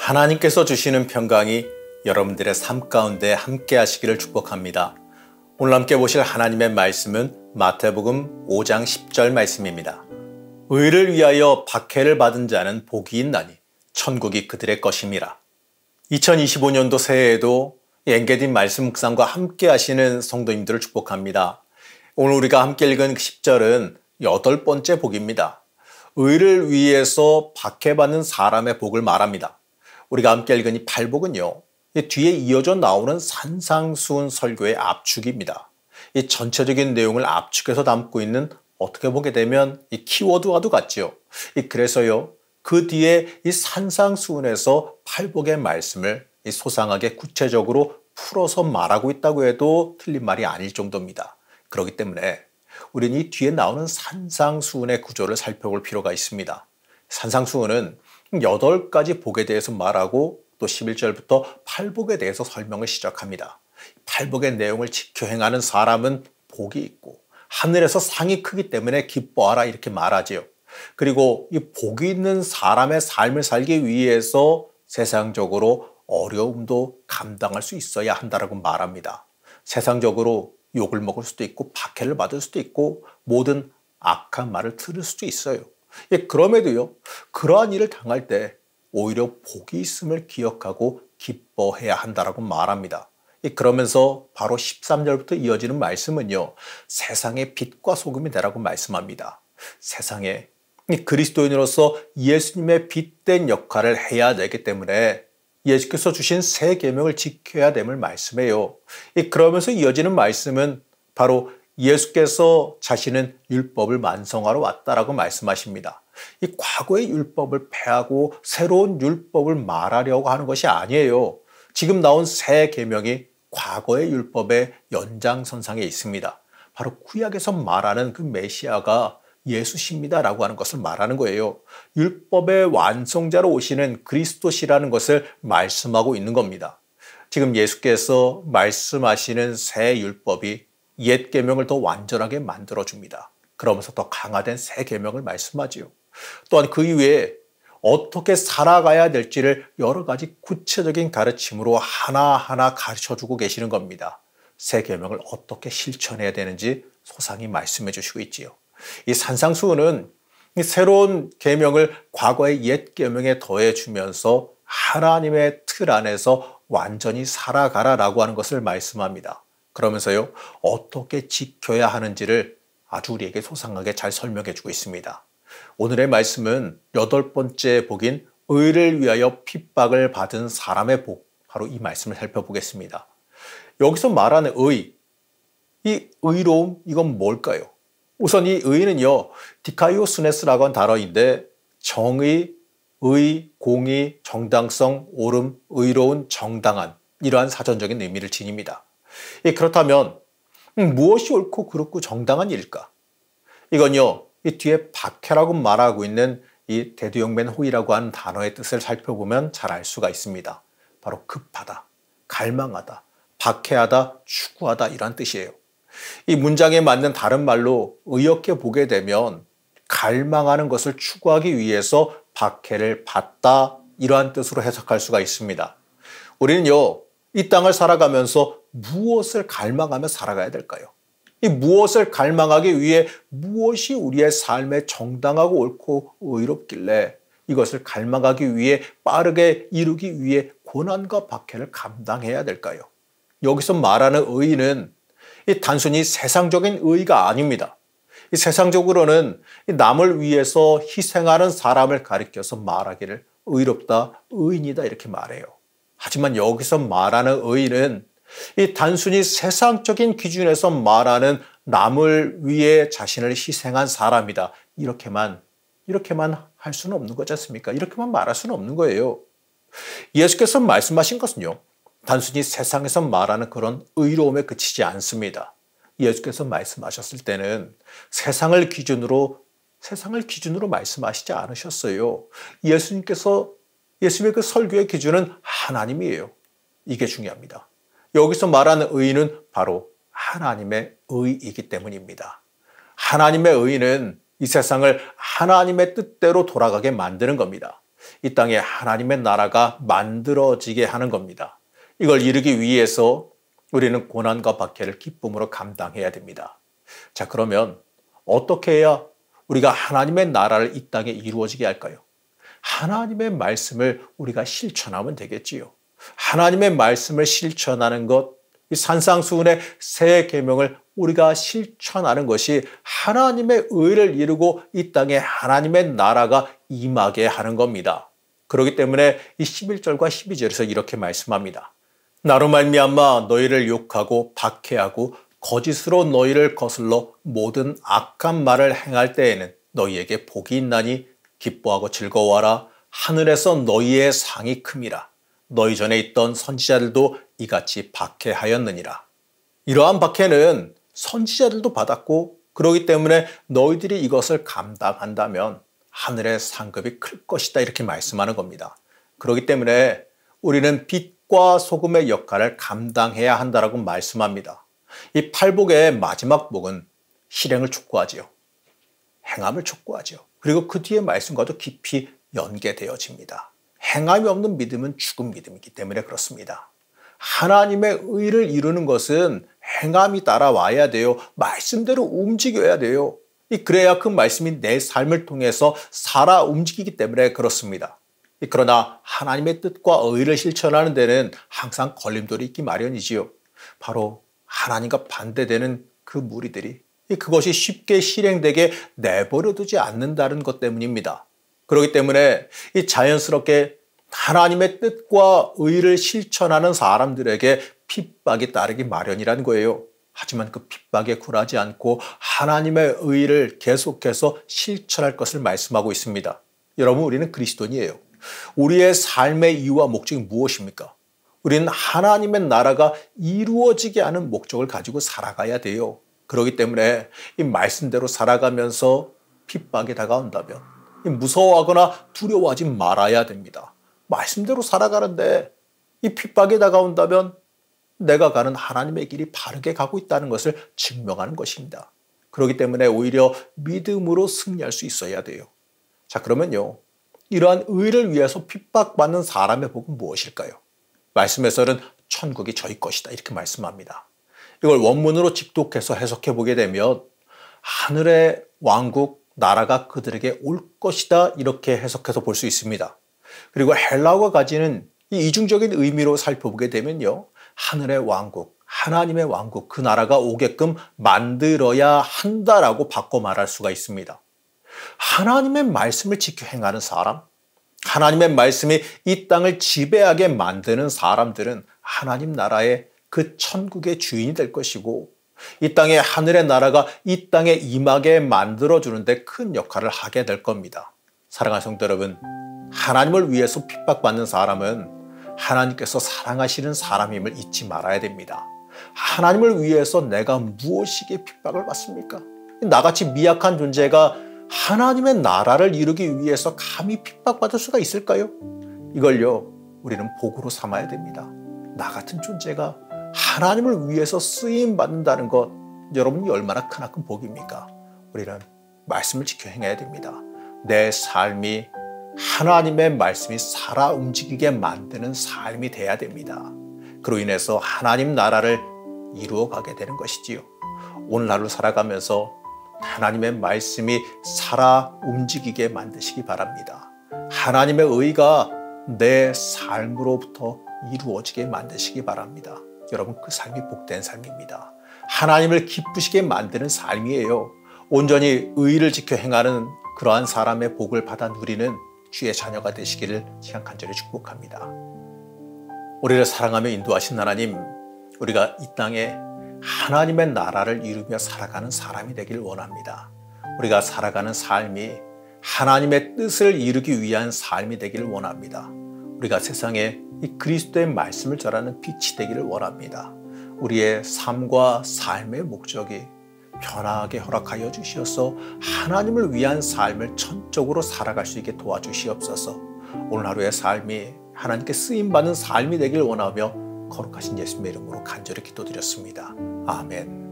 하나님께서 주시는 평강이 여러분들의 삶 가운데 함께 하시기를 축복합니다. 오늘 함께 보실 하나님의 말씀은 마태복음 5장 10절 말씀입니다. 의를 위하여 박해를 받은 자는 복이 있나니 천국이 그들의 것임이라. 2025년도 새해에도 엔게딘 말씀 묵상과 함께 하시는 성도님들을 축복합니다. 오늘 우리가 함께 읽은 10절은 8번째 복입니다. 의를 위해서 박해받는 사람의 복을 말합니다. 우리가 함께 읽은 이 8복은요. 뒤에 이어져 나오는 산상수훈 설교의 압축입니다. 이 전체적인 내용을 압축해서 담고 있는 어떻게 보게 되면 이 키워드와도 같지요. 그래서요. 그 뒤에 이 산상수훈에서 8복의 말씀을 소상하게 구체적으로 풀어서 말하고 있다고 해도 틀린 말이 아닐 정도입니다. 그렇기 때문에 우리는 이 뒤에 나오는 산상수훈의 구조를 살펴볼 필요가 있습니다. 산상수훈은 8가지 복에 대해서 말하고 또 11절부터 8복에 대해서 설명을 시작합니다. 8복의 내용을 지켜 행하는 사람은 복이 있고 하늘에서 상이 크기 때문에 기뻐하라 이렇게 말하지요. 그리고 이 복이 있는 사람의 삶을 살기 위해서 세상적으로 어려움도 감당할 수 있어야 한다고 말합니다. 세상적으로 욕을 먹을 수도 있고 박해를 받을 수도 있고 모든 악한 말을 들을 수도 있어요. 그럼에도요. 그러한 일을 당할 때 오히려 복이 있음을 기억하고 기뻐해야 한다고 말합니다. 그러면서 바로 13절부터 이어지는 말씀은요. 세상의 빛과 소금이 되라고 말씀합니다. 세상에 그리스도인으로서 예수님의 빛된 역할을 해야 되기 때문에 예수께서 주신 새 계명을 지켜야 됨을 말씀해요. 그러면서 이어지는 말씀은 바로 예수께서 자신은 율법을 완성하러 왔다라고 말씀하십니다. 이 과거의 율법을 폐하고 새로운 율법을 말하려고 하는 것이 아니에요. 지금 나온 새 계명이 과거의 율법의 연장선상에 있습니다. 바로 구약에서 말하는 그 메시아가 예수십니다라고 하는 것을 말하는 거예요. 율법의 완성자로 오시는 그리스도시라는 것을 말씀하고 있는 겁니다. 지금 예수께서 말씀하시는 새 율법이 옛 계명을 더 완전하게 만들어줍니다. 그러면서 더 강화된 새 계명을 말씀하지요. 또한 그 이후에 어떻게 살아가야 될지를 여러 가지 구체적인 가르침으로 하나하나 가르쳐주고 계시는 겁니다. 새 계명을 어떻게 실천해야 되는지 소상히 말씀해 주시고 있지요. 이 산상수훈은 새로운 계명을 과거의 옛 계명에 더해주면서 하나님의 틀 안에서 완전히 살아가라라고 하는 것을 말씀합니다. 그러면서요. 어떻게 지켜야 하는지를 아주 우리에게 소상하게 잘 설명해 주고 있습니다. 오늘의 말씀은 8번째 복인 의를 위하여 핍박을 받은 사람의 복, 바로 이 말씀을 살펴보겠습니다. 여기서 말하는 의, 이 의로움, 이건 뭘까요? 우선 이 의는요. 디카이오스네스라고 하는 단어인데 정의, 의, 공의, 정당성, 옳음, 의로운, 정당한 이러한 사전적인 의미를 지닙니다. 그렇다면 무엇이 옳고 그렇고 정당한 일일까? 이건요. 이 뒤에 박해라고 말하고 있는 이 대두영맨 호이라고 하는 단어의 뜻을 살펴보면 잘 알 수가 있습니다. 바로 급하다, 갈망하다, 박해하다, 추구하다 이런 뜻이에요. 이 문장에 맞는 다른 말로 의역해 보게 되면 갈망하는 것을 추구하기 위해서 박해를 받다 이러한 뜻으로 해석할 수가 있습니다. 우리는요. 이 땅을 살아가면서 무엇을 갈망하며 살아가야 될까요? 이 무엇을 갈망하기 위해 무엇이 우리의 삶에 정당하고 옳고 의롭길래 이것을 갈망하기 위해 빠르게 이루기 위해 고난과 박해를 감당해야 될까요? 여기서 말하는 의는 단순히 세상적인 의의가 아닙니다. 이 세상적으로는 남을 위해서 희생하는 사람을 가리켜서 말하기를 의롭다, 의인이다 이렇게 말해요. 하지만 여기서 말하는 의의는 이 단순히 세상적인 기준에서 말하는 남을 위해 자신을 희생한 사람이다. 이렇게만 할 수는 없는 거지 않습니까? 이렇게만 말할 수는 없는 거예요. 예수께서 말씀하신 것은요. 단순히 세상에서 말하는 그런 의로움에 그치지 않습니다. 예수께서 말씀하셨을 때는 세상을 기준으로 말씀하시지 않으셨어요. 예수님의 그 설교의 기준은 하나님이에요. 이게 중요합니다. 여기서 말하는 의는 바로 하나님의 의이기 때문입니다. 하나님의 의는 이 세상을 하나님의 뜻대로 돌아가게 만드는 겁니다. 이 땅에 하나님의 나라가 만들어지게 하는 겁니다. 이걸 이루기 위해서 우리는 고난과 박해를 기쁨으로 감당해야 됩니다. 자, 그러면 어떻게 해야 우리가 하나님의 나라를 이 땅에 이루어지게 할까요? 하나님의 말씀을 우리가 실천하면 되겠지요. 하나님의 말씀을 실천하는 것, 이 산상수훈의 새 계명을 우리가 실천하는 것이 하나님의 의를 이루고 이 땅에 하나님의 나라가 임하게 하는 겁니다. 그렇기 때문에 이 11절과 12절에서 이렇게 말씀합니다. 나로 말미암아 너희를 욕하고 박해하고 거짓으로 너희를 거슬러 모든 악한 말을 행할 때에는 너희에게 복이 있나니 기뻐하고 즐거워하라. 하늘에서 너희의 상이 큼이라. 너희 전에 있던 선지자들도 이같이 박해하였느니라. 이러한 박해는 선지자들도 받았고 그러기 때문에 너희들이 이것을 감당한다면 하늘의 상급이 클 것이다 이렇게 말씀하는 겁니다. 그렇기 때문에 우리는 빛과 소금의 역할을 감당해야 한다라고 말씀합니다. 이 팔복의 마지막 복은 실행을 촉구하지요. 행함을 촉구하지요. 그리고 그 뒤에 말씀과도 깊이 연계되어집니다. 행함이 없는 믿음은 죽은 믿음이기 때문에 그렇습니다. 하나님의 의를 이루는 것은 행함이 따라와야 돼요. 말씀대로 움직여야 돼요. 그래야 그 말씀이 내 삶을 통해서 살아 움직이기 때문에 그렇습니다. 그러나 하나님의 뜻과 의를 실천하는 데는 항상 걸림돌이 있기 마련이지요. 바로 하나님과 반대되는 그 무리들이 그것이 쉽게 실행되게 내버려두지 않는다는 것 때문입니다. 그렇기 때문에 이 자연스럽게 하나님의 뜻과 의를 실천하는 사람들에게 핍박이 따르기 마련이라는 거예요. 하지만 그 핍박에 굴하지 않고 하나님의 의를 계속해서 실천할 것을 말씀하고 있습니다. 여러분, 우리는 그리스도인이에요. 우리의 삶의 이유와 목적이 무엇입니까? 우리는 하나님의 나라가 이루어지게 하는 목적을 가지고 살아가야 돼요. 그렇기 때문에 이 말씀대로 살아가면서 핍박이 다가온다면 무서워하거나 두려워하지 말아야 됩니다. 말씀대로 살아가는데 이 핍박이 다가온다면 내가 가는 하나님의 길이 바르게 가고 있다는 것을 증명하는 것입니다. 그렇기 때문에 오히려 믿음으로 승리할 수 있어야 돼요. 자, 그러면요, 이러한 의를 위해서 핍박받는 사람의 복은 무엇일까요? 말씀에서는 천국이 저희 것이다 이렇게 말씀합니다. 이걸 원문으로 직독해서 해석해 보게 되면 하늘의 왕국, 나라가 그들에게 올 것이다 이렇게 해석해서 볼 수 있습니다. 그리고 헬라어가 가지는 이 이중적인 의미로 살펴보게 되면요, 하늘의 왕국, 하나님의 왕국, 그 나라가 오게끔 만들어야 한다라고 바꿔 말할 수가 있습니다. 하나님의 말씀을 지켜 행하는 사람, 하나님의 말씀이 이 땅을 지배하게 만드는 사람들은 하나님 나라의 그 천국의 주인이 될 것이고 이 땅의 하늘의 나라가 이 땅에 임하게 만들어주는데 큰 역할을 하게 될 겁니다. 사랑하는 성도 여러분, 하나님을 위해서 핍박받는 사람은 하나님께서 사랑하시는 사람임을 잊지 말아야 됩니다. 하나님을 위해서 내가 무엇이기에 핍박을 받습니까? 나같이 미약한 존재가 하나님의 나라를 이루기 위해서 감히 핍박받을 수가 있을까요? 이걸요, 우리는 복으로 삼아야 됩니다. 나 같은 존재가 하나님을 위해서 쓰임받는다는 것, 여러분이 얼마나 크나큰 복입니까? 우리는 말씀을 지켜 행해야 됩니다. 내 삶이 하나님의 말씀이 살아 움직이게 만드는 삶이 돼야 됩니다. 그로 인해서 하나님 나라를 이루어가게 되는 것이지요. 오늘날로 살아가면서 하나님의 말씀이 살아 움직이게 만드시기 바랍니다. 하나님의 의가 내 삶으로부터 이루어지게 만드시기 바랍니다. 여러분, 그 삶이 복된 삶입니다. 하나님을 기쁘시게 만드는 삶이에요. 온전히 의를 지켜 행하는 그러한 사람의 복을 받아 누리는 주의 자녀가 되시기를 시간 간절히 축복합니다. 우리를 사랑하며 인도하신 하나님, 우리가 이 땅에 하나님의 나라를 이루며 살아가는 사람이 되길 원합니다. 우리가 살아가는 삶이 하나님의 뜻을 이루기 위한 삶이 되기를 원합니다. 우리가 세상에 이 그리스도의 말씀을 전하는 빛이 되기를 원합니다. 우리의 삶과 삶의 목적이 편하게 허락하여 주시어서 하나님을 위한 삶을 전적으로 살아갈 수 있게 도와주시옵소서. 오늘 하루의 삶이 하나님께 쓰임받는 삶이 되길 원하며 거룩하신 예수님의 이름으로 간절히 기도드렸습니다. 아멘.